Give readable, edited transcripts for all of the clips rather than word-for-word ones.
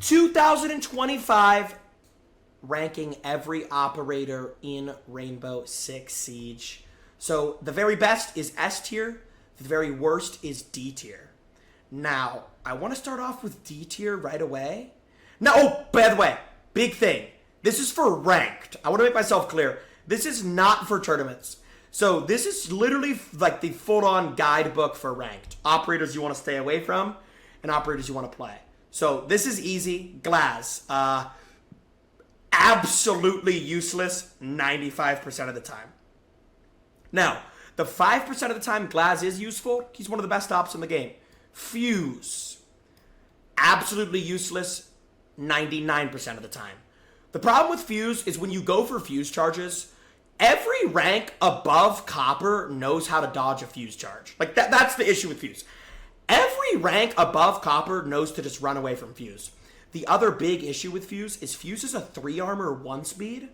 2025 ranking every operator in Rainbow Six Siege. So the very best is S tier, the very worst is D tier. Now, I want to start off with D tier right away. Now, oh, by the way, big thing. This is for ranked. I want to make myself clear. This is not for tournaments. So this is literally like the full-on guidebook for ranked. Operators you want to stay away from and operators you want to play. So this is easy. Glaz. Absolutely useless 95% of the time. Now, the 5% of the time Glaz is useful, he's one of the best ops in the game. Fuse. Absolutely useless 99% of the time. The problem with Fuse is when you go for Fuse charges, every rank above Copper knows how to dodge a Fuse charge. Like, that's the issue with Fuse. Every rank above Copper knows to just run away from Fuse. The other big issue with Fuse is a 3 armor 1 speed.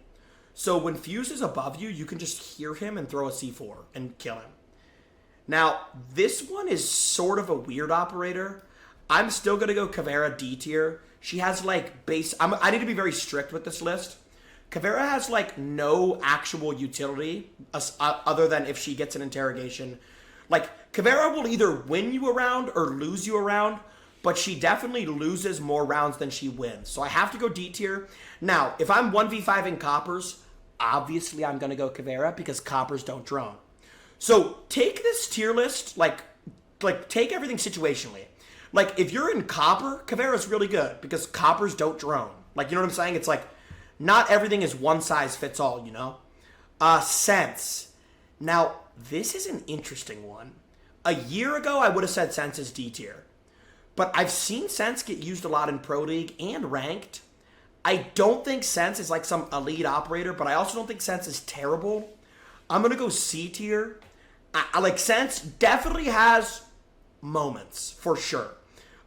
So when Fuse is above you, you can just hear him and throw a C4 and kill him. Now, this one is sort of a weird operator. I'm still going to go Caveira D tier. She has like base... I need to be very strict with this list. Caveira has like no actual utility other than if she gets an interrogation. Like, Caveira will either win you a round or lose you a round, but she definitely loses more rounds than she wins. So I have to go D tier. Now, if I'm 1v5 in Coppers, obviously I'm going to go Caveira because Coppers don't drone. So take this tier list, like take everything situationally. Like, if you're in Copper, Caveira's really good because Coppers don't drone. Like, you know what I'm saying? It's like, not everything is one size fits all, you know? Sense. Now, this is an interesting one. A year ago, I would have said Sense is D tier. But I've seen Sense get used a lot in Pro League and Ranked. I don't think Sense is like some elite operator, but I also don't think Sense is terrible. I'm going to go C tier. I like Sense definitely has moments, for sure.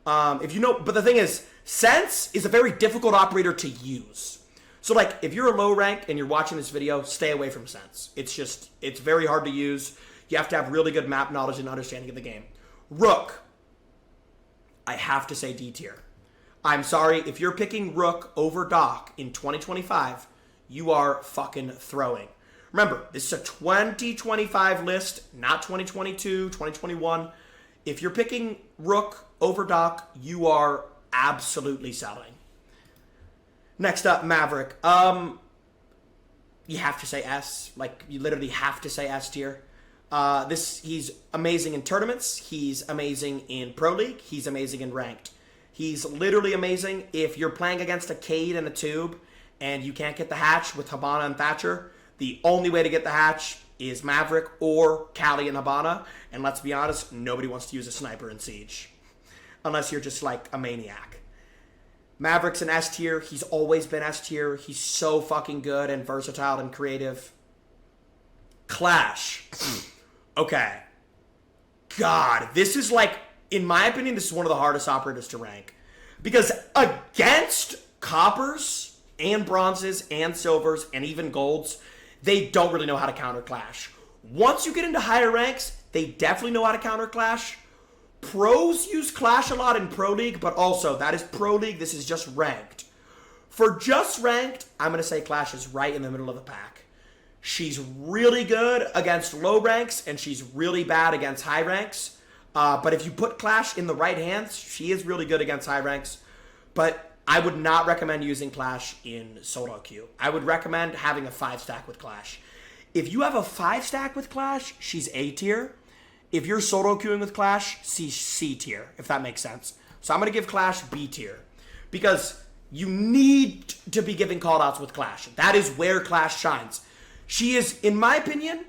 If you know, but the thing is, Sense is a very difficult operator to use. So like, if you're a low rank and you're watching this video, stay away from Sense. It's very hard to use. You have to have really good map knowledge and understanding of the game. Rook. I have to say D tier. I'm sorry, if you're picking Rook over Doc in 2025, you are fucking throwing. Remember, this is a 2025 list, not 2022, 2021. If you're picking Rook over Doc, you are absolutely selling. Next up, Maverick. You have to say S. Like, you literally have to say S tier. He's amazing in tournaments. He's amazing in Pro League. He's amazing in Ranked. He's literally amazing if you're playing against a Cade and a Tube and you can't get the hatch with Habana and Thatcher. The only way to get the hatch is Maverick or Callie and Habana. And let's be honest, nobody wants to use a sniper in Siege. Unless you're just like a maniac. Maverick's an S tier. He's always been S tier. He's so fucking good and versatile and creative. Clash. Okay. God, this is like, in my opinion, this is one of the hardest operators to rank. Because against Coppers and Bronzes and Silvers and even Golds, they don't really know how to counter Clash. Once you get into higher ranks, they definitely know how to counter Clash. Pros use Clash a lot in Pro League, but also, that is Pro League, this is just Ranked. For just Ranked, I'm going to say Clash is right in the middle of the pack. She's really good against low ranks, and she's really bad against high ranks. But if you put Clash in the right hands, she is really good against high ranks. But I would not recommend using Clash in solo queue. I would recommend having a 5-stack with Clash. If you have a 5-stack with Clash, she's A tier. If you're solo queuing with Clash, she's C tier, if that makes sense. So I'm going to give Clash B tier. Because you need to be giving callouts with Clash. That is where Clash shines. She is, in my opinion,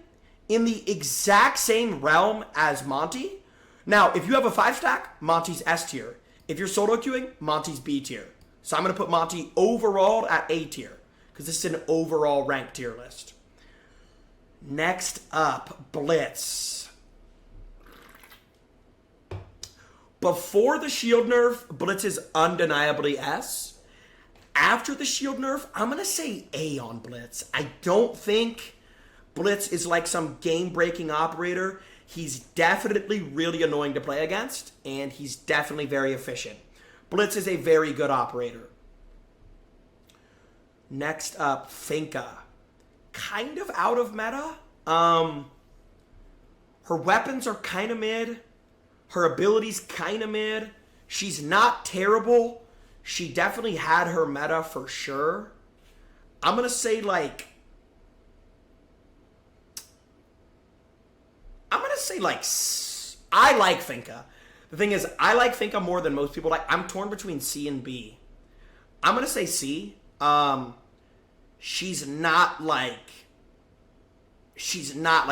in the exact same realm as Monty. Now, if you have a 5-stack, Monty's S tier. If you're solo queuing, Monty's B tier. So I'm going to put Monty overall at A tier. Because this is an overall ranked tier list. Next up, Blitz. Before the shield nerf, Blitz is undeniably S. After the shield nerf, I'm going to say A on Blitz. I don't think Blitz is like some game-breaking operator. He's definitely really annoying to play against, and he's definitely very efficient. Blitz is a very good operator. Next up, Finka. Kind of out of meta. Her weapons are kind of mid. Her abilities kind of mid. She's not terrible. She definitely had her meta for sure. I'm going to say like... I like Finka. The thing is, I like Finka more than most people like. I'm torn between C and B. I'm going to say C. She's not like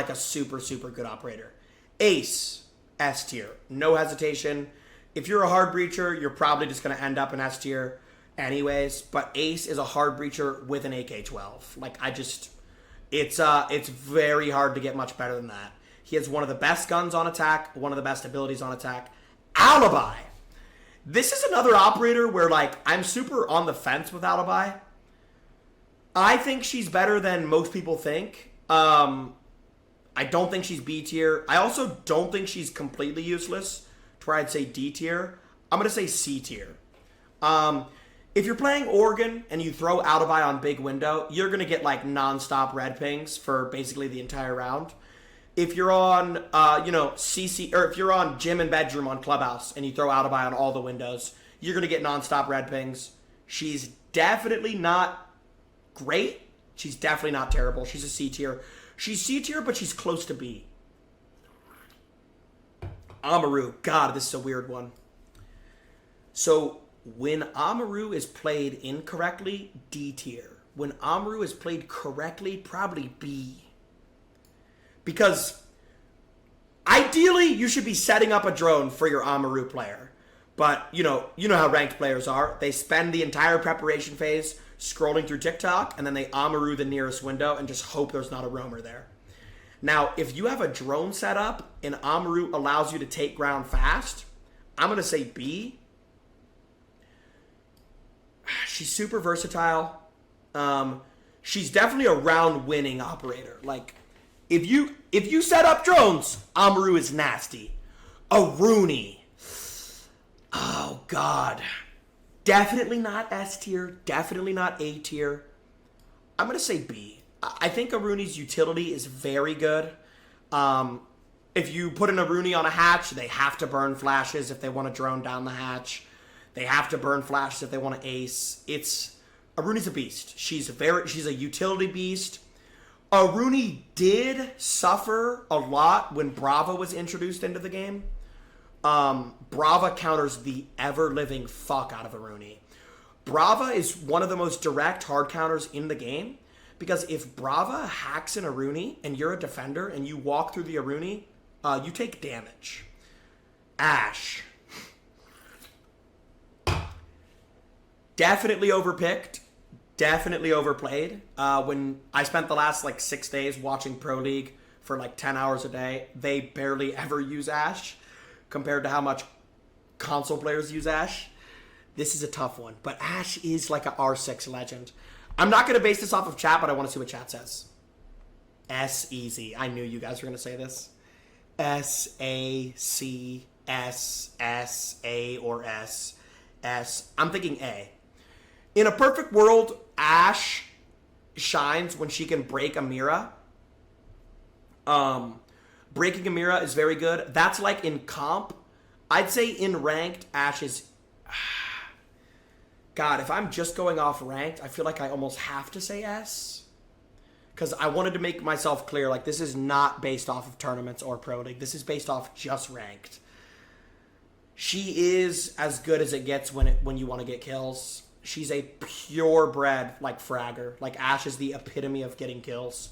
a super, super good operator. Ace, S tier. No hesitation. If you're a hard breacher, you're probably just going to end up in S tier anyways. But Ace is a hard breacher with an AK-12. Like, it's very hard to get much better than that. He has one of the best guns on attack, one of the best abilities on attack. Alibi. This is another operator where, like, I'm super on the fence with Alibi. I think she's better than most people think. I don't think she's B tier. I also don't think she's completely useless, to where I'd say D tier. I'm going to say C tier. If you're playing Oregon and you throw Alibi on big window, you're going to get, like, non-stop red pings for basically the entire round. If you're on, CC, or if you're on gym and bedroom on Clubhouse and you throw Alibi on all the windows, you're going to get non-stop red pings. She's definitely not great. She's definitely not terrible. She's a C tier. She's C tier, but she's close to B. Amaru. God, this is a weird one. So, when Amaru is played incorrectly, D tier. When Amaru is played correctly, probably B. Because ideally, you should be setting up a drone for your Amaru player. But, you know how ranked players are. They spend the entire preparation phase scrolling through TikTok, and then they Amaru the nearest window and just hope there's not a roamer there. Now, if you have a drone set up and Amaru allows you to take ground fast, I'm going to say B. She's super versatile. She's definitely a round-winning operator. Like, if you set up drones, Amaru is nasty. A Rooney. Oh, God. Definitely not S tier. Definitely not A tier. I'm going to say B. I think a Rooney's utility is very good. If you put an Rooney on a hatch, they have to burn flashes if they want to drone down the hatch. They have to burn flashes if they want to ace. A Rooney's a beast. She's a utility beast. A Rooney did suffer a lot when Brava was introduced into the game. Brava counters the ever-living fuck out of a Rooney. Brava is one of the most direct hard counters in the game, because if Brava hacks in a Rooney and you're a defender and you walk through the Rooney, you take damage. Ash. Definitely overpicked. Definitely overplayed. When I spent the last 6 days watching Pro League for 10 hours a day, they barely ever use Ash compared to how much console players use Ash. This is a tough one, but Ash is like a R6 legend. I'm not going to base this off of chat, but I want to see what chat says. S easy. I knew you guys were going to say this. S-A-C, S-S-A, or S. S. I'm thinking A. In a perfect world, Ash shines when she can break a Mira. Breaking a Mira is very good. That's like in comp. I'd say in ranked, Ash is... God, if I'm just going off ranked, I feel like I almost have to say S. Because I wanted to make myself clear, this is not based off of tournaments or Pro League. This is based off just ranked. She is as good as it gets when you want to get kills. She's a purebred, Fragger. Ash is the epitome of getting kills.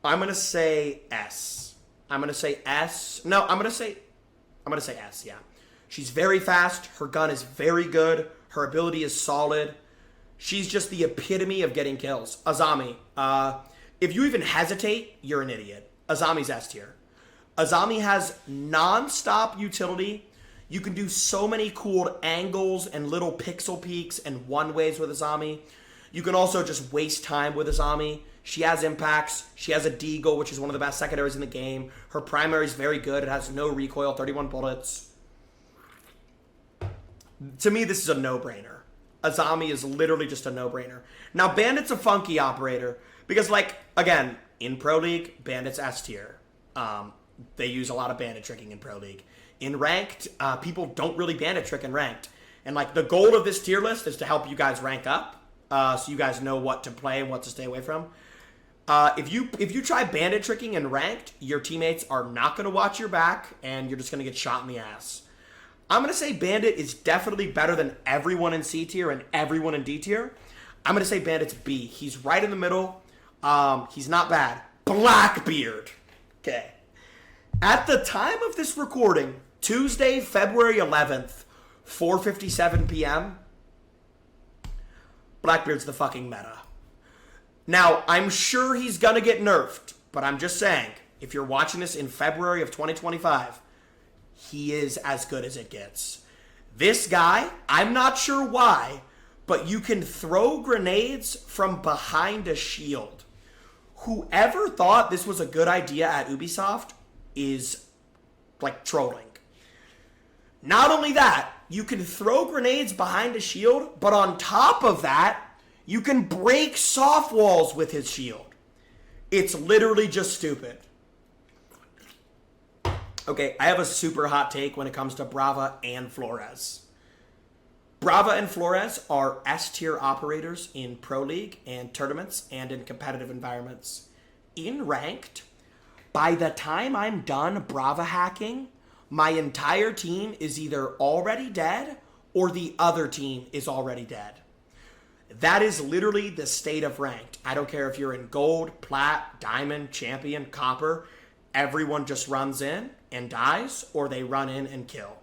I'm going to say S. I'm going to say S. No, I'm going to say S, yeah. She's very fast. Her gun is very good. Her ability is solid. She's just the epitome of getting kills. Azami. If you even hesitate, you're an idiot. Azami's S tier. Azami has non-stop utility. You can do so many cool angles and little pixel peeks and one-ways with Azami. You can also just waste time with Azami. She has impacts. She has a deagle, which is one of the best secondaries in the game. Her primary is very good. It has no recoil, 31 bullets. To me, this is a no-brainer. Azami is literally just a no-brainer. Now, Bandit's a funky operator because, like, again, in Pro League, Bandit's S tier. They use a lot of Bandit tricking in Pro League. In Ranked, people don't really Bandit trick in Ranked. And, like, the goal of this tier list is to help you guys rank up so you guys know what to play and what to stay away from. If you try Bandit tricking in Ranked, your teammates are not going to watch your back, and you're just going to get shot in the ass. I'm going to say Bandit is definitely better than everyone in C tier and everyone in D tier. I'm going to say Bandit's B. He's right in the middle. He's not bad. Blackbeard. Okay. At the time of this recording, Tuesday, February 11th, 4:57 p.m., Blackbeard's the fucking meta. Now, I'm sure he's going to get nerfed, but I'm just saying, if you're watching this in February of 2025, he is as good as it gets. This guy, I'm not sure why, but you can throw grenades from behind a shield. Whoever thought this was a good idea at Ubisoft is, like, trolling. Not only that, you can throw grenades behind a shield, but on top of that, you can break soft walls with his shield. It's literally just stupid. Okay, I have a super hot take when it comes to Brava and Flores. Brava and Flores are S tier operators in Pro League and tournaments and in competitive environments. In Ranked, by the time I'm done Brava hacking, my entire team is either already dead or the other team is already dead. That is literally the state of Ranked. I don't care if you're in gold, plat, diamond, champion, copper. Everyone just runs in and dies, or they run in and kill.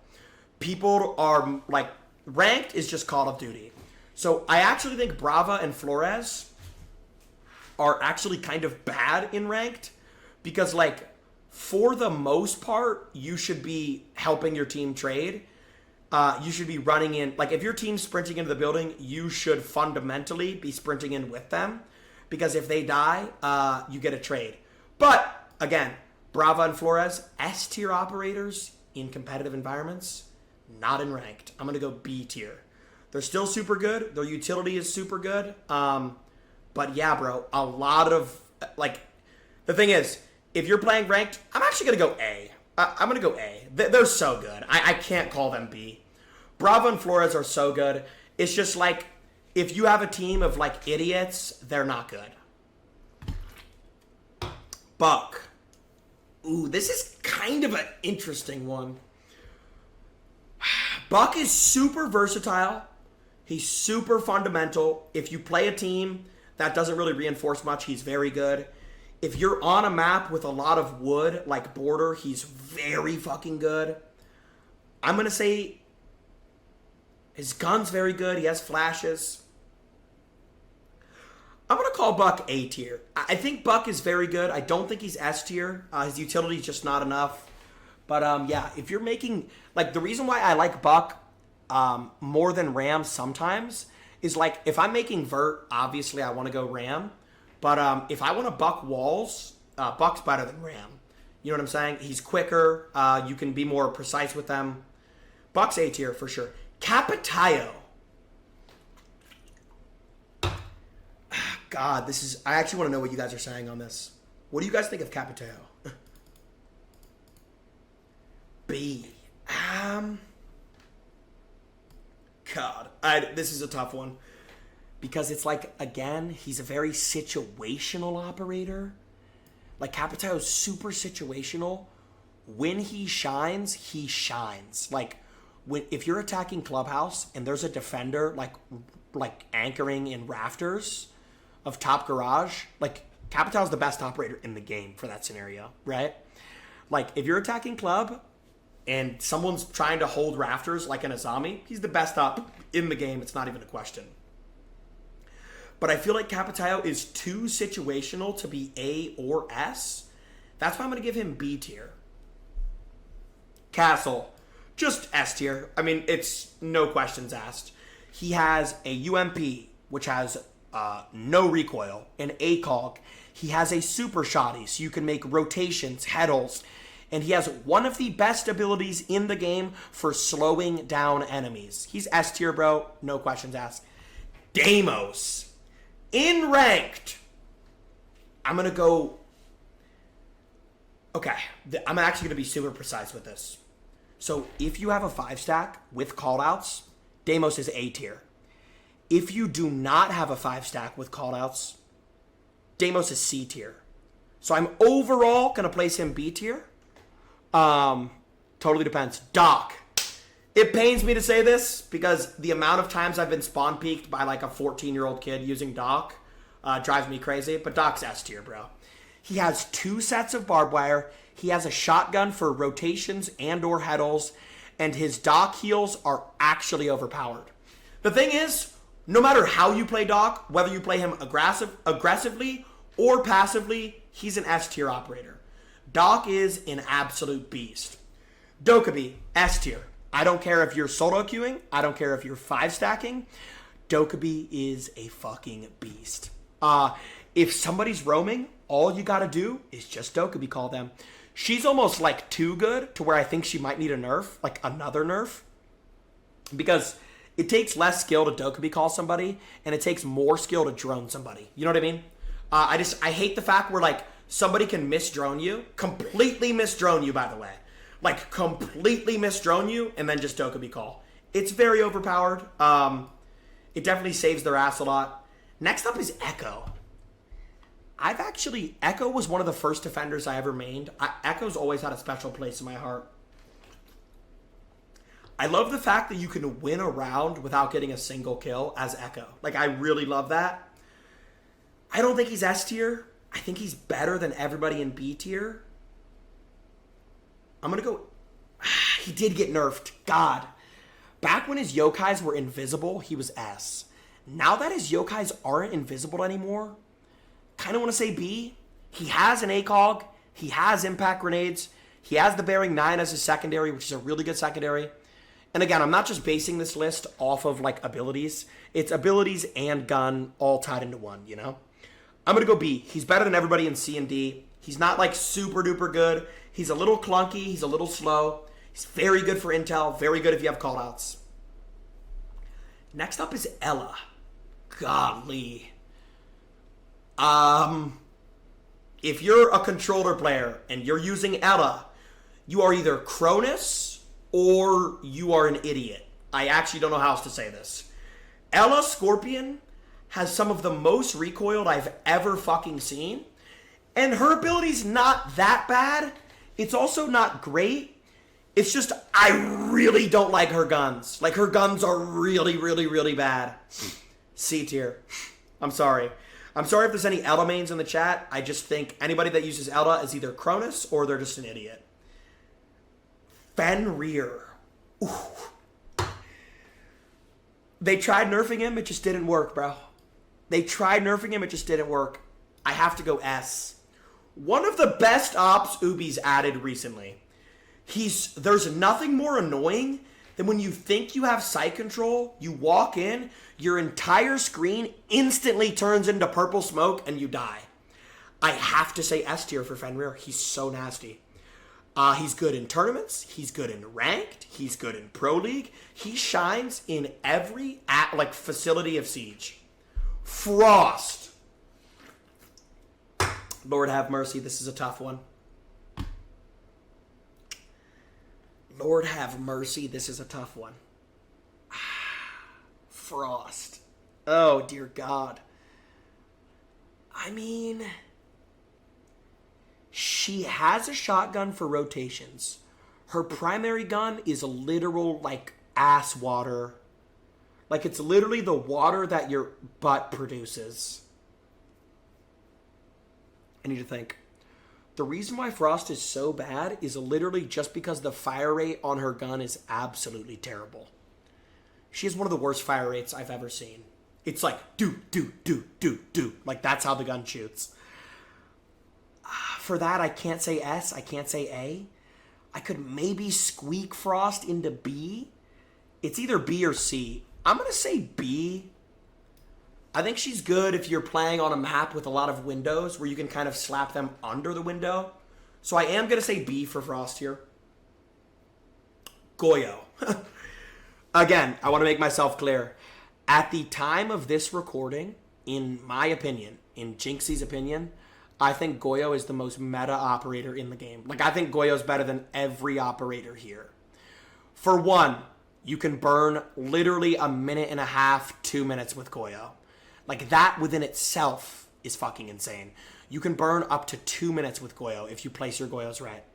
People are, like, Ranked is just Call of Duty. So I actually think Brava and Flores are actually kind of bad in Ranked because, like, for the most part, you should be helping your team trade. You should be running in, like, if your team's sprinting into the building, you should fundamentally be sprinting in with them because if they die, you get a trade. But, again, Brava and Flores, S tier operators in competitive environments, not in Ranked. I'm going to go B tier. They're still super good. Their utility is super good. But yeah, bro, a lot of, like, the thing is, if you're playing Ranked, I'm actually going to go A. I'm going to go A. They're so good. I can't call them B. Brava and Flores are so good. It's just like, if you have a team of, like, idiots, they're not good. Buck. Ooh, this is kind of an interesting one. Buck is super versatile. He's super fundamental. If you play a team that doesn't really reinforce much, he's very good. If you're on a map with a lot of wood, like Border, he's very fucking good. I'm going to say his gun's very good. He has flashes. I'm going to call Buck A tier. I think Buck is very good. I don't think he's S tier. His utility is just not enough. But yeah, if you're making, like, the reason why I like Buck more than Ram sometimes is, like, if I'm making Vert, obviously I want to go Ram. But if I want to buck walls, Buck's better than Ram. You know what I'm saying? He's quicker. You can be more precise with them. Buck's A tier for sure. Capitayo. God, this is... I actually want to know what you guys are saying on this. What do you guys think of Capitayo? B. God. This is a tough one. Because it's like, again, he's a very situational operator. Like, Capitayo's super situational. When he shines, he shines. Like, if you're attacking Clubhouse and there's a defender, like anchoring in rafters of top garage, like, Capitao's the best operator in the game for that scenario, right? Like, if you're attacking Club and someone's trying to hold rafters like an Azami, he's the best op in the game. It's not even a question. But I feel like Capitayo is too situational to be A or S. That's why I'm going to give him B tier. Castle, just S tier. I mean, it's no questions asked. He has a UMP, which has no recoil, an ACOG. He has a super shotty, so you can make rotations, heddles. And he has one of the best abilities in the game for slowing down enemies. He's S tier, bro. No questions asked. Deimos. In ranked. I'm going to go... Okay. I'm actually going to be super precise with this. So if you have a 5-stack with callouts, Deimos is A tier. If you do not have a 5-stack with callouts, Deimos is C tier. So I'm overall going to place him B tier. Totally depends. Doc. It pains me to say this because the amount of times I've been spawn peeked by like a 14-year-old kid using Doc drives me crazy. But Doc's S tier, bro. He has 2 sets of barbed wire. He has a shotgun for rotations and or heddles. And his Doc heals are actually overpowered. The thing is, no matter how you play Doc, whether you play him aggressively or passively, he's an S tier operator. Doc is an absolute beast. Dokkaebi, S tier. I don't care if you're solo queuing. I don't care if you're 5-stacking. Dokkaebi is a fucking beast. If somebody's roaming, all you gotta do is just Dokkaebi call them. She's almost like too good to where I think she might need a nerf, like another nerf. Because it takes less skill to Dokkaebi call somebody, and it takes more skill to drone somebody. You know what I mean? I hate the fact where like somebody can misdrone you, completely misdrone you, by the way. Like completely misdrone you, and then just Dokkaebi call. It's very overpowered. It definitely saves their ass a lot. Next up is Echo. Echo was one of the first defenders I ever mained. Echo's always had a special place in my heart. I love the fact that you can win a round without getting a single kill as Echo. Like, I really love that. I don't think he's S tier. I think he's better than everybody in B tier. I'm going to go... He did get nerfed. God. Back when his yokais were invisible, he was S. Now that his yokais aren't invisible anymore, kind of want to say B. He has an ACOG. He has impact grenades. He has the Bearing 9 as his secondary, which is a really good secondary. And again, I'm not just basing this list off of like abilities. It's abilities and gun all tied into one, you know? I'm going to go B. He's better than everybody in C and D. He's not like super duper good. He's a little clunky. He's a little slow. He's very good for intel. Very good if you have callouts. Next up is Ela. Golly. If you're a controller player and you're using Ela, you are either Cronus or you are an idiot. I actually don't know how else to say this. Ela Scorpion has some of the most recoiled I've ever fucking seen. And her ability's not that bad. It's also not great. It's just, I really don't like her guns. Like, her guns are really, really, really bad. C tier. I'm sorry. I'm sorry if there's any Ela mains in the chat. I just think anybody that uses Ela is either Cronus or they're just an idiot. Fenrir. Ooh. They tried nerfing him. It just didn't work, bro. They tried nerfing him. It just didn't work. I have to go S. One of the best ops Ubi's added recently. There's nothing more annoying than when you think you have sight control, you walk in, your entire screen instantly turns into purple smoke, and you die. I have to say S tier for Fenrir. He's so nasty. He's good in tournaments. He's good in ranked. He's good in Pro League. He shines in every facility of Siege. Frost. Lord have mercy. This is a tough one. Lord have mercy. This is a tough one. Frost. Oh, dear God. I mean, she has a shotgun for rotations. Her primary gun is a literal, ass water. It's literally the water that your butt produces. I need to think. The reason why Frost is so bad is literally just because the fire rate on her gun is absolutely terrible. She has one of the worst fire rates I've ever seen. It's like, do. That's how the gun shoots. For that, I can't say S. I can't say A. I could maybe squeak Frost into B. It's either B or C. I'm going to say B. I think she's good if you're playing on a map with a lot of windows where you can kind of slap them under the window. So I am going to say B for Frost here. Goyo. Again, I want to make myself clear. At the time of this recording, in my opinion, in Jynxzi's opinion, I think Goyo is the most meta operator in the game. Like, I think Goyo's better than every operator here. For one, you can burn literally a minute and a half, 2 minutes with Goyo. Like, that within itself is fucking insane. You can burn up to 2 minutes with Goyo if you place your Goyos right.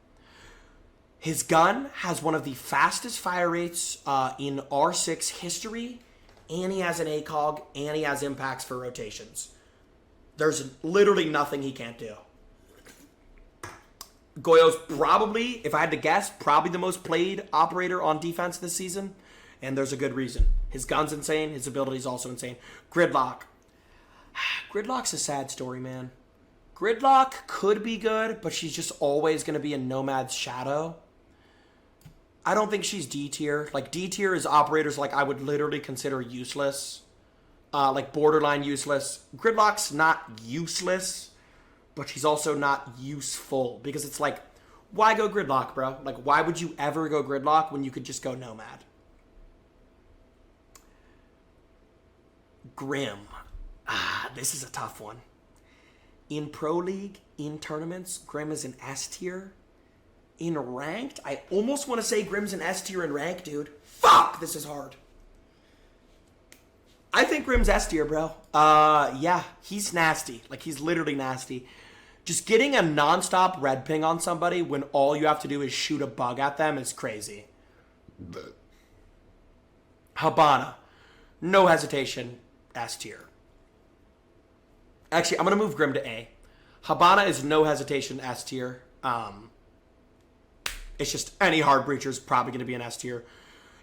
His gun has one of the fastest fire rates in R6 history, and he has an ACOG, and he has impacts for rotations. There's literally nothing he can't do. Goyo's probably, if I had to guess, probably the most played operator on defense this season, and there's a good reason. His gun's insane, his ability's also insane. Gridlock. Gridlock's a sad story, man. Gridlock could be good, but she's just always going to be a Nomad's shadow. I don't think she's D tier. Like, D tier is operators like I would literally consider useless. Like, borderline useless. Gridlock's not useless, but she's also not useful. Because it's like, why go Gridlock, bro? Like, why would you ever go Gridlock when you could just go Nomad? Grim. This is a tough one. In Pro League, in tournaments, Grim is an S tier. In ranked, I almost want to say Grim's an S tier in ranked, dude. Fuck, this is hard. I think Grim's S tier, bro. Yeah, he's nasty. Like, he's literally nasty. Just getting a nonstop red ping on somebody when all you have to do is shoot a bug at them is crazy. Habana. No hesitation, S tier. Actually, I'm going to move Grim to A. Habana is no hesitation S tier. It's just any hard breacher is probably going to be an S tier.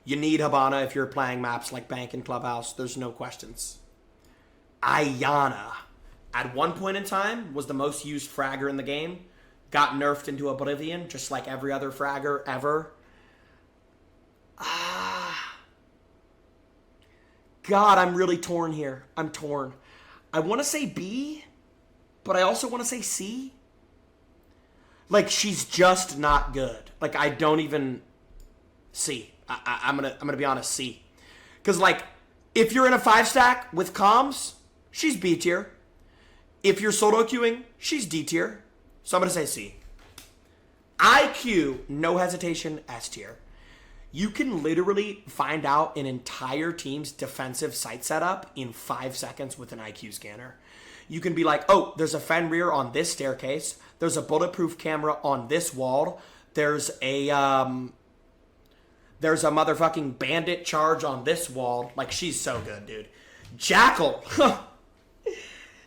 You need Habana if you're playing maps like Bank and Clubhouse. There's no questions. Ayana, at one point in time, was the most used fragger in the game. Got nerfed into Oblivion, just like every other fragger ever. God, I'm really torn here. I'm torn. I want to say B, but I also want to say C. Like, she's just not good. Like, I don't even... C. I'm gonna be honest, C. Because, like, if you're in a 5-stack with comms, she's B tier. If you're solo queuing, she's D tier. So I'm gonna say C. IQ, no hesitation, S tier. You can literally find out an entire team's defensive site setup in 5 seconds with an IQ scanner. You can be like, oh, there's a Fenrir on this staircase. There's a bulletproof camera on this wall. There's a motherfucking bandit charge on this wall. Like, she's so good, dude. Jackal.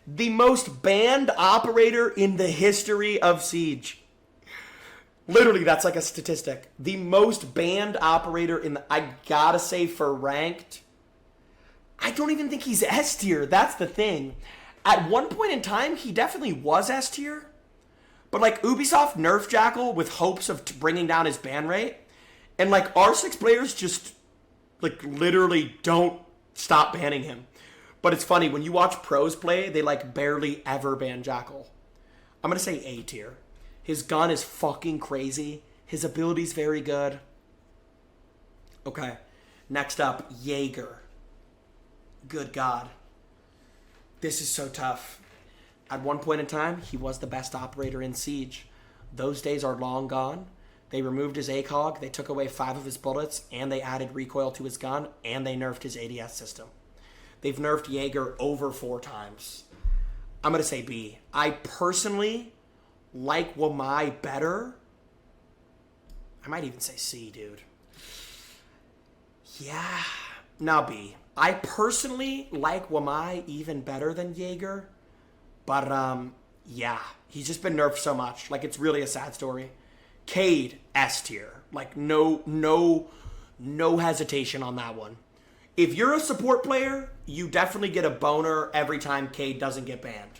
The most banned operator in the history of Siege. Literally, that's like a statistic. The most banned operator in the... I gotta say, for ranked, I don't even think he's S tier. That's the thing. At one point in time, he definitely was S tier. But, like, Ubisoft nerfed Jackal with hopes of bringing down his ban rate. And, like, R6 players just, like, literally don't stop banning him. But it's funny, when you watch pros play, they, like, barely ever ban Jackal. I'm going to say A tier. His gun is fucking crazy. His ability's very good. Okay. Next up, Jaeger. Good God. This is so tough. At one point in time, he was the best operator in Siege. Those days are long gone. They removed his ACOG, they took away 5 of his bullets, and they added recoil to his gun, and they nerfed his ADS system. They've nerfed Jaeger over 4 times. I'm going to say B. I personally like Wamai better. I might even say C, dude. Yeah. Now B. I personally like Wamai even better than Jaeger. But, yeah. He's just been nerfed so much. Like, it's really a sad story. Cade, S tier. Like, no hesitation on that one. If you're a support player, you definitely get a boner every time Cade doesn't get banned.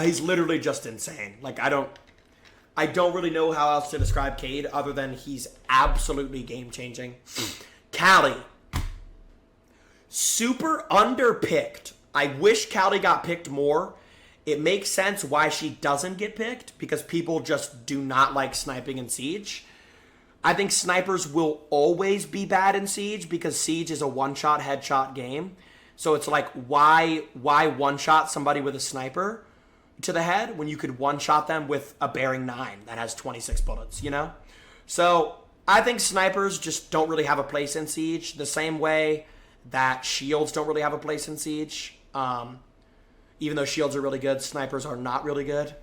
He's literally just insane. Like, I don't really know how else to describe Cade other than he's absolutely game-changing. Callie. Super underpicked. I wish Callie got picked more. It makes sense why she doesn't get picked, because people just do not like sniping in Siege. I think snipers will always be bad in Siege because Siege is a one-shot headshot game. So it's like, why one-shot somebody with a sniper to the head when you could one-shot them with a bearing 9 that has 26 bullets, you know? So I think snipers just don't really have a place in Siege, the same way that shields don't really have a place in Siege. Even though shields are really good, snipers are not really good.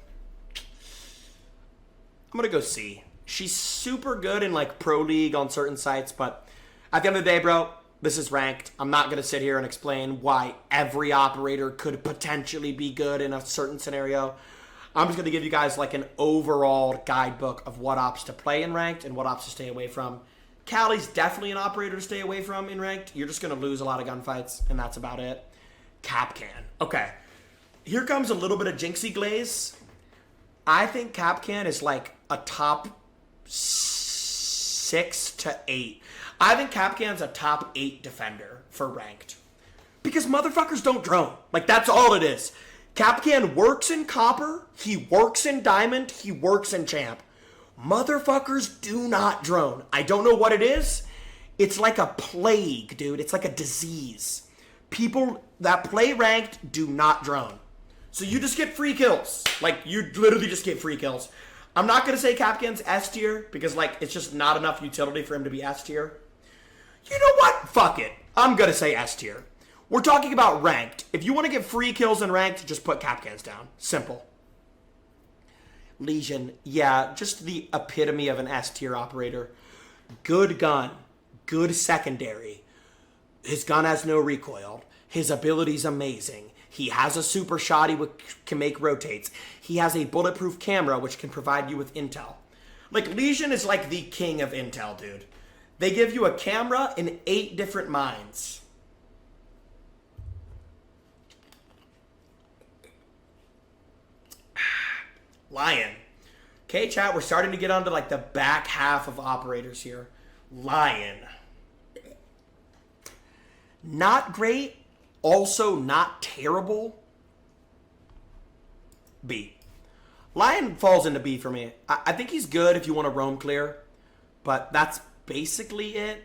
I'm going to go C. She's super good in like Pro League on certain sites, but at the end of the day, bro, this is ranked. I'm not going to sit here and explain why every operator could potentially be good in a certain scenario. I'm just going to give you guys like an overall guidebook of what ops to play in ranked and what ops to stay away from. Callie's definitely an operator to stay away from in ranked. You're just going to lose a lot of gunfights, and that's about it. Capcan. Okay. Here comes a little bit of Jynxzi glaze. I think Capcan is like a top 6 to 8. I think Capcan's a top 8 defender for ranked. Because motherfuckers don't drone. Like, that's all it is. Capcan works in Copper, he works in Diamond, he works in Champ. Motherfuckers do not drone. I don't know what it is. It's like a plague, dude. It's like a disease. People that play ranked do not drone. So you just get free kills. Like, you literally just get free kills. I'm not going to say Capcan's S tier because, like, it's just not enough utility for him to be S tier. You know what? Fuck it. I'm going to say S tier. We're talking about ranked. If you want to get free kills in ranked, just put Capcans down. Simple. Lesion. Yeah, just the epitome of an S tier operator. Good gun. Good secondary. His gun has no recoil. His ability's amazing. He has a super shot which can make rotates. He has a bulletproof camera which can provide you with intel. Like, Lesion is like the king of intel, dude. They give you a camera in 8 different mines. Lion. Okay, chat, we're starting to get onto like the back half of operators here. Lion. Not great. Also not terrible. B. Lion falls into B for me. I think he's good if you want to roam clear, but that's basically it.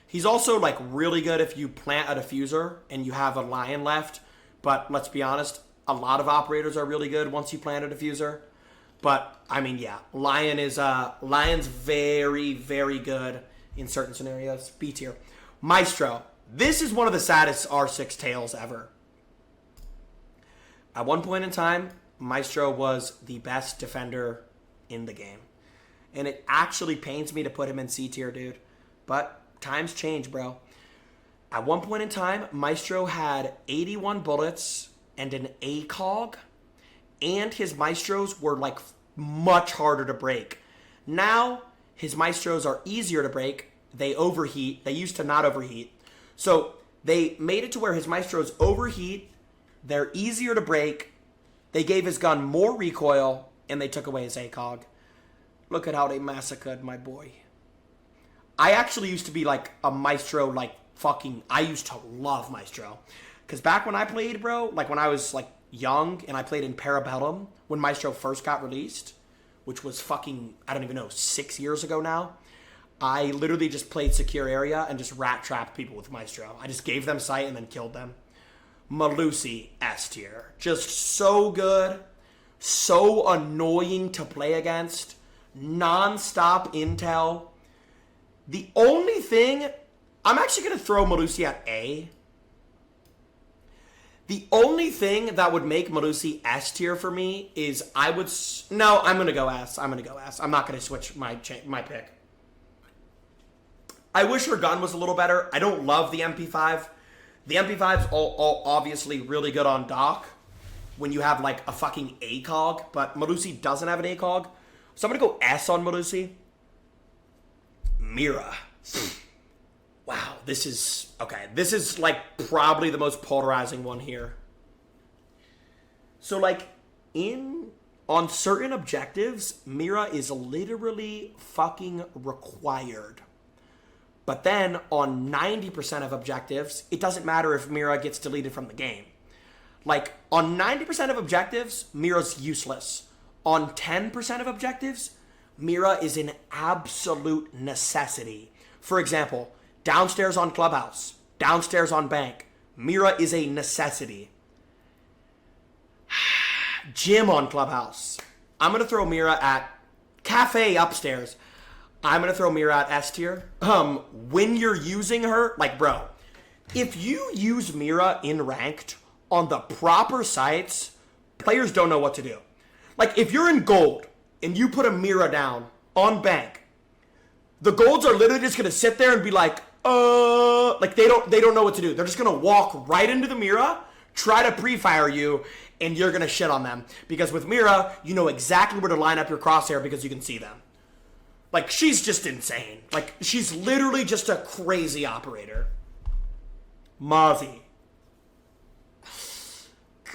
He's also like really good if you plant a diffuser and you have a Lion left, but let's be honest, a lot of operators are really good once you plant a diffuser. But I mean, yeah, Lion's very, very good in certain scenarios. B tier. Maestro. This is one of the saddest R6 tales ever. At one point in time, Maestro was the best defender in the game. And it actually pains me to put him in C tier, dude. But times change, bro. At one point in time, Maestro had 81 bullets and an ACOG. And his Maestros were like much harder to break. Now, his Maestros are easier to break. They overheat. They used to not overheat. So they made it to where his Maestros overheat, they're easier to break, they gave his gun more recoil, and they took away his ACOG. Look at how they massacred my boy. I actually used to be like a Maestro, like fucking, I used to love Maestro. Because back when I played, bro, like when I was like young and I played in Parabellum, when Maestro first got released, which was fucking, I don't even know, 6 years ago now, I literally just played secure area and just rat trapped people with Maestro. I just gave them sight and then killed them. Malusi, S tier. Just so good. So annoying to play against. Non-stop intel. The only thing... I'm actually going to throw Malusi at A. The only thing that would make Malusi S tier for me is I would... No, I'm going to go S. I'm going to go S. I'm not going to switch my pick. I wish her gun was a little better. I don't love the MP5. The MP5's all obviously really good on dock when you have like a fucking ACOG, but Malusi doesn't have an ACOG. So I'm going to go S on Malusi. Mira. Wow, this is... Okay, this is like probably the most polarizing one here. So like on certain objectives, Mira is literally fucking required. But then on 90% of objectives, it doesn't matter if Mira gets deleted from the game. Like, on 90% of objectives, Mira's useless. On 10% of objectives, Mira is an absolute necessity. For example, downstairs on Clubhouse, downstairs on Bank, Mira is a necessity. Gym on Clubhouse. I'm going to throw Mira at Cafe upstairs. I'm going to throw Mira at S tier. When you're using her, like, bro, if you use Mira in ranked on the proper sites, players don't know what to do. Like, if you're in gold and you put a Mira down on Bank, the golds are literally just going to sit there and be like, they don't know what to do. They're just going to walk right into the Mira, try to pre-fire you, and you're going to shit on them. Because with Mira, you know exactly where to line up your crosshair because you can see them. Like, she's just insane. Like, she's literally just a crazy operator. Mozzie.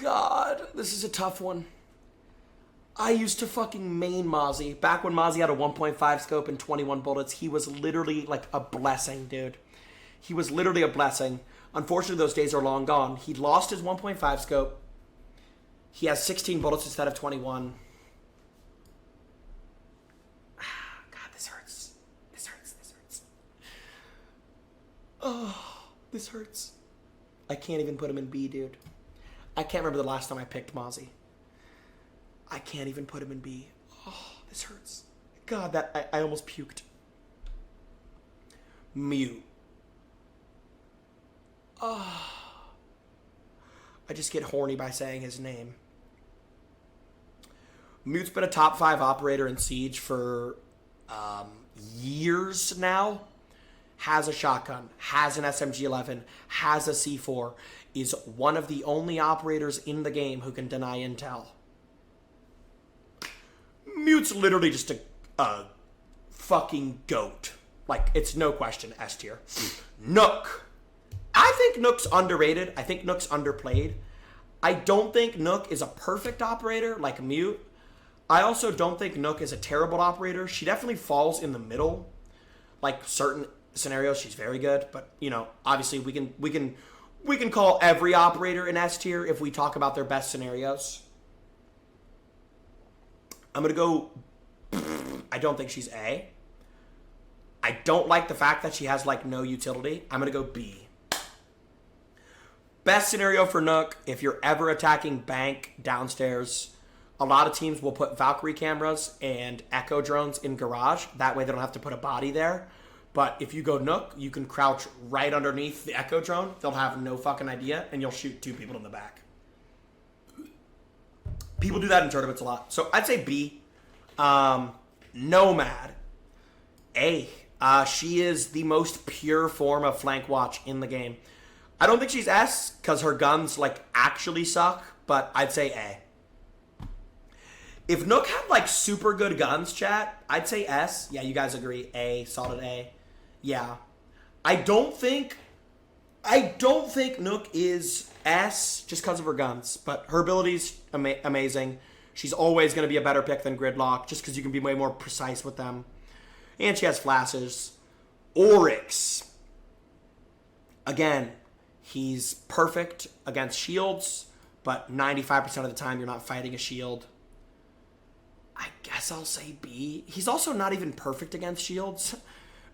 God, this is a tough one. I used to fucking main Mozzie. Back when Mozzie had a 1.5 scope and 21 bullets, he was literally like a blessing, dude. He was literally a blessing. Unfortunately, those days are long gone. He lost his 1.5 scope. He has 16 bullets instead of 21. God, this hurts. This hurts. This hurts. Oh, this hurts. I can't even put him in B, dude. I can't remember the last time I picked Mozzie. I can't even put him in B. Oh, this hurts. God, that I almost puked. Mew. Oh. I just get horny by saying his name. Mew's been a top 5 operator in Siege for years now. Has a shotgun, has an SMG-11, has a C4, is one of the only operators in the game who can deny intel. Mew's literally just a fucking goat. Like, it's no question, S tier. Nook. I think Nook's underrated. I think Nook's underplayed. I don't think Nook is a perfect operator like Mew. I also don't think Nook is a terrible operator. She definitely falls in the middle. Like, certain scenarios, she's very good. But, you know, obviously we can call every operator an S tier if we talk about their best scenarios. I'm going to go, I don't think she's A. I don't like the fact that she has, like, no utility. I'm going to go B. Best scenario for Nook, if you're ever attacking Bank downstairs, a lot of teams will put Valkyrie cameras and Echo drones in garage. That way they don't have to put a body there. But if you go Nook, you can crouch right underneath the Echo drone. They'll have no fucking idea, and you'll shoot 2 people in the back. People do that in tournaments a lot. So I'd say B. Nomad. A. She is the most pure form of flank watch in the game. I don't think she's S, because her guns, like, actually suck, but I'd say A. If Nook had, like, super good guns, chat, I'd say S. Yeah, you guys agree. A, solid A. Yeah. I don't think Nook is S just because of her guns, but her ability's amazing. She's always going to be a better pick than Gridlock, just because you can be way more precise with them. And she has flashes. Oryx. Again, he's perfect against shields, but 95% of the time you're not fighting a shield. I guess I'll say B. He's also not even perfect against shields.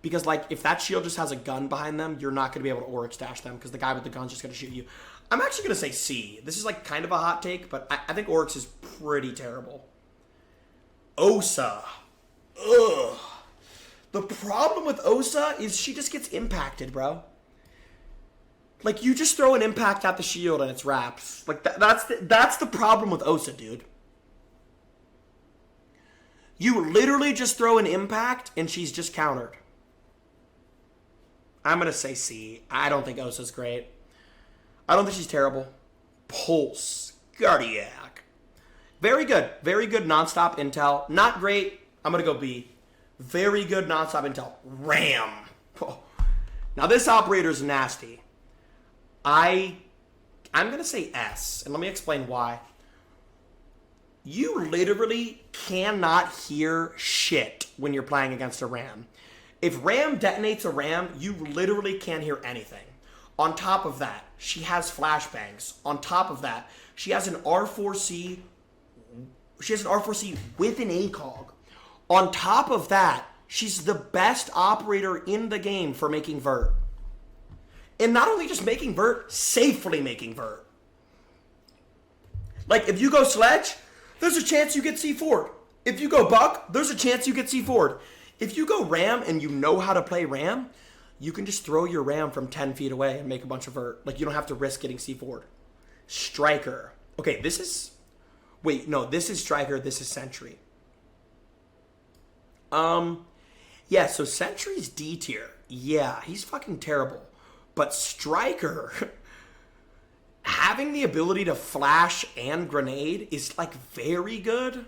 Because, like, if that shield just has a gun behind them, you're not going to be able to Oryx dash them because the guy with the gun's just going to shoot you. I'm actually going to say C. This is, like, kind of a hot take, but I think Oryx is pretty terrible. Osa. Ugh. The problem with Osa is she just gets impacted, bro. Like, you just throw an impact at the shield and it's wraps. Like, that's the problem with Osa, dude. You literally just throw an impact and she's just countered. I'm going to say C. I don't think Osa's great. I don't think she's terrible. Pulse. Cardiac. Very good. Very good nonstop intel. Not great. I'm going to go B. Very good nonstop intel. Ram. Oh. Now this operator's nasty. I'm going to say S. And let me explain why. You literally cannot hear shit when you're playing against a Ram. If Ram detonates a Ram, you literally can't hear anything. On top of that, she has flashbangs. On top of that, she has an R4C. She has an R4C with an ACOG. On top of that, she's the best operator in the game for making vert. And not only just making vert, safely making vert. Like, if you go sledge, there's a chance you get C4'd. If you go buck, there's a chance you get C4'd. If you go ram and you know how to play ram, you can just throw your ram from 10 feet away and make a bunch of vert. Like, you don't have to risk getting C4'd. Striker. Okay, this is... Wait, no, this is Striker, this is Sentry. Yeah, so Sentry's D tier. Yeah, he's fucking terrible. But Striker, having the ability to flash and grenade is, like, very good.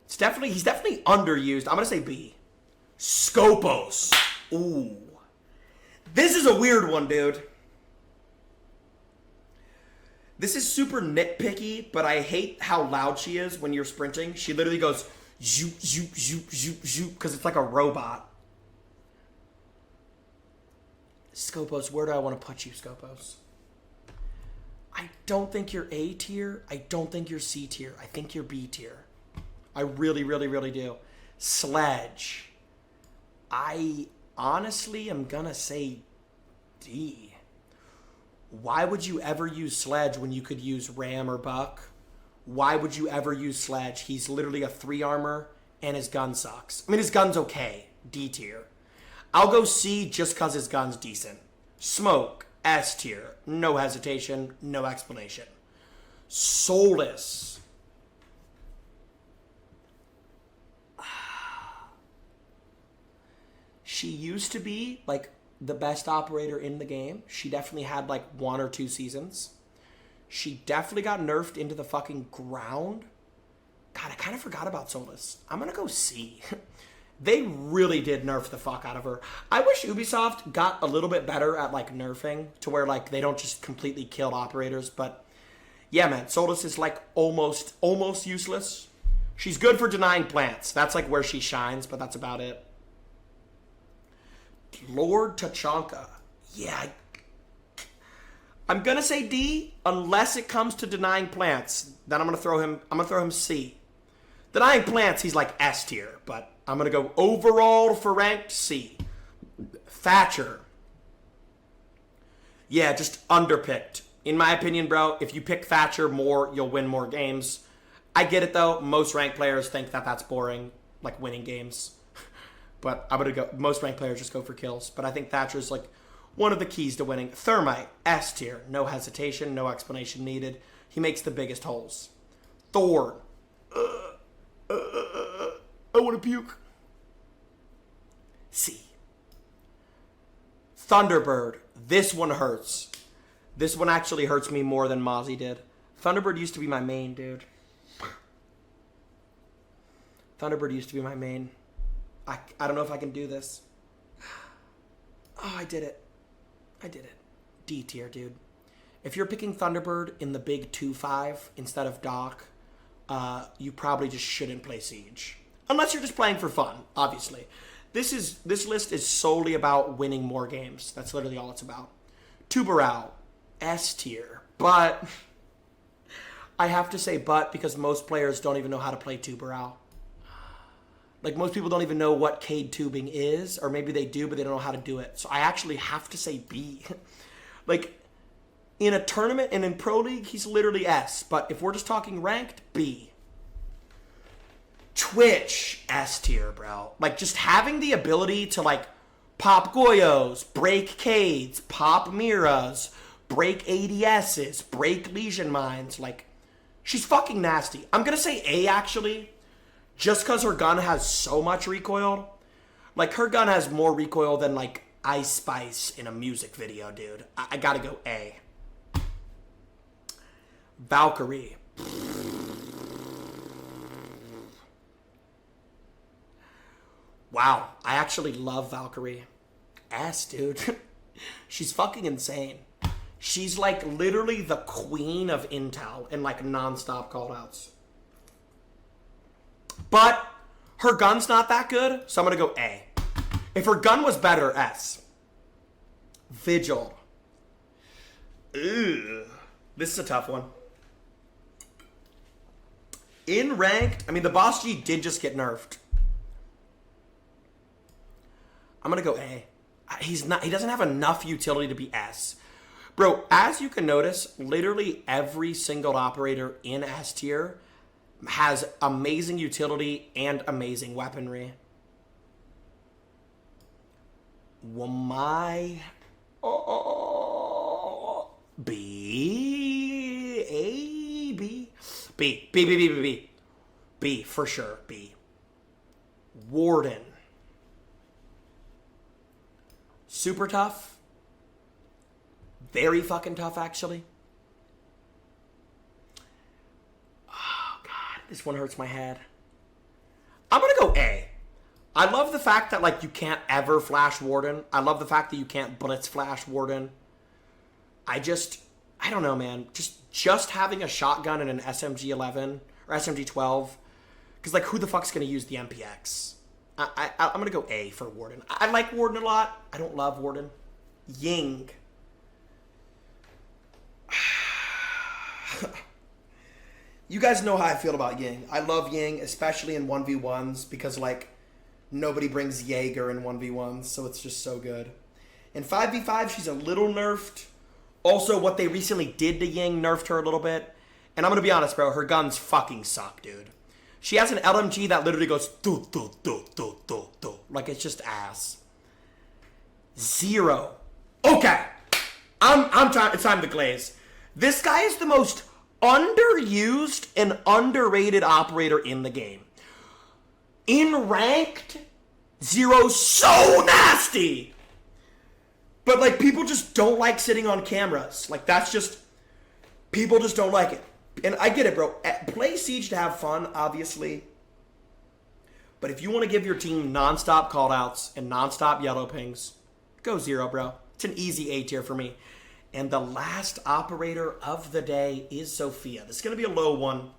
He's definitely underused. I'm gonna say B. Scopos. Ooh. This is a weird one, dude. This is super nitpicky, but I hate how loud she is when you're sprinting. She literally goes zoop, zoop, zoop, zoop, zoop, because it's like a robot. Scopos, where do I want to put you, Scopos? I don't think you're A tier. I don't think you're C tier. I think you're B tier. I really, really, really do. Sledge. I honestly am gonna say D. Why would you ever use Sledge when you could use Ram or Buck? Why would you ever use Sledge? He's literally a 3 armor and his gun sucks. I mean, his gun's okay. D tier. I'll go C just because his gun's decent. Smoke. S tier. No hesitation. No explanation. Soulless. She used to be, like, the best operator in the game. She definitely had, like, 1 or 2 seasons. She definitely got nerfed into the fucking ground. God, I kind of forgot about Soulless. I'm going to go C. They really did nerf the fuck out of her. I wish Ubisoft got a little bit better at, like, nerfing to where, like, they don't just completely kill operators. But, yeah, man, Soulless is, like, almost useless. She's good for denying plants. That's, like, where she shines, but that's about it. Lord Tachanka. Yeah, I'm gonna say D unless it comes to denying plants. Then I'm gonna throw him C. Denying plants, he's like S tier, but I'm gonna go overall for ranked C. Thatcher. Yeah, just underpicked. In my opinion, bro, if you pick Thatcher more, you'll win more games. I get it though. Most ranked players think that that's boring, like winning games. But I'm going to go, most ranked players just go for kills. But I think Thatcher's like one of the keys to winning. Thermite, S tier. No hesitation, no explanation needed. He makes the biggest holes. Thorn. I want to puke. C. Thunderbird. This one hurts. This one actually hurts me more than Mozzie did. Thunderbird used to be my main, dude. Thunderbird used to be my main. I don't know if I can do this. Oh, I did it. D tier, dude. If you're picking Thunderbird in the big 2-5 instead of Doc, you probably just shouldn't play Siege. Unless you're just playing for fun, obviously. This list is solely about winning more games. That's literally all it's about. Tubarao, S tier. But I have to say but because most players don't even know how to play Tubarao. Like, most people don't even know what Cade tubing is, or maybe they do, but they don't know how to do it. So I actually have to say B. Like, in a tournament and in Pro League, he's literally S. But if we're just talking ranked, B. Twitch, S tier, bro. Like, just having the ability to, like, pop Goyos, break Cades, pop Miras, break ADSs, break Legion Mines. Like, she's fucking nasty. I'm going to say A, actually. Just because her gun has so much recoil. Like, her gun has more recoil than, like, Ice Spice in a music video, dude. I gotta go A. Valkyrie. Wow, I actually love Valkyrie. S, dude. She's fucking insane. She's, like, literally the queen of intel and, like, non-stop callouts. But her gun's not that good, so I'm going to go A. If her gun was better, S. Vigil. Ugh. This is a tough one. In ranked, I mean, the Boss G did just get nerfed. I'm gonna go A. He doesn't have enough utility to be S. Bro, as you can notice, literally every single operator in S tier has amazing utility and amazing weaponry. B. A. B. B, for sure. B. Warden. Super tough. Very fucking tough, actually. Oh, God. This one hurts my head. I'm going to go A. I love the fact that, like, you can't ever flash Warden. I love the fact that you can't blitz flash Warden. I don't know, man. Just having a shotgun and an SMG 11 or SMG 12. Because, like, who the fuck's going to use the MPX? I'm going to go A for Warden. I like Warden a lot. I don't love Warden. Ying. You guys know how I feel about Ying. I love Ying, especially in 1v1s, because, like, nobody brings Jaeger in 1v1s, so it's just so good. In 5v5, she's a little nerfed. Also, what they recently did to Ying nerfed her a little bit. And I'm going to be honest, bro, her guns fucking suck, dude. She has an LMG that literally goes do, do, do, do, do, do. Like, it's just ass. 0. Okay. It's time to glaze. This guy is the most underused and underrated operator in the game. In ranked, 0's so nasty. But, like, people just don't like sitting on cameras. Like, that's just, people just don't like it. And I get it, bro. Play Siege to have fun, obviously. But if you want to give your team non-stop callouts and non-stop yellow pings, go 0, bro. It's an easy A tier for me. And the last operator of the day is Sophia. This is going to be a low one.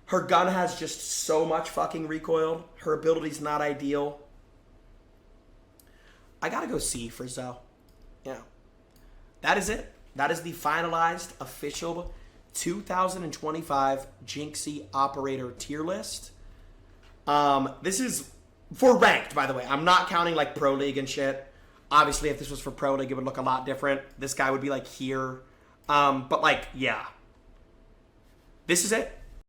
Her gun has just so much fucking recoil. Her ability's not ideal. I got to go C for Zoe. Yeah. That is it. That is the finalized official 2025 Jynxzi operator tier list. This is for ranked, by the way. I'm not counting like Pro League and shit. Obviously, if this was for Pro League, it would look a lot different. This guy would be like here. But like, yeah. This is it.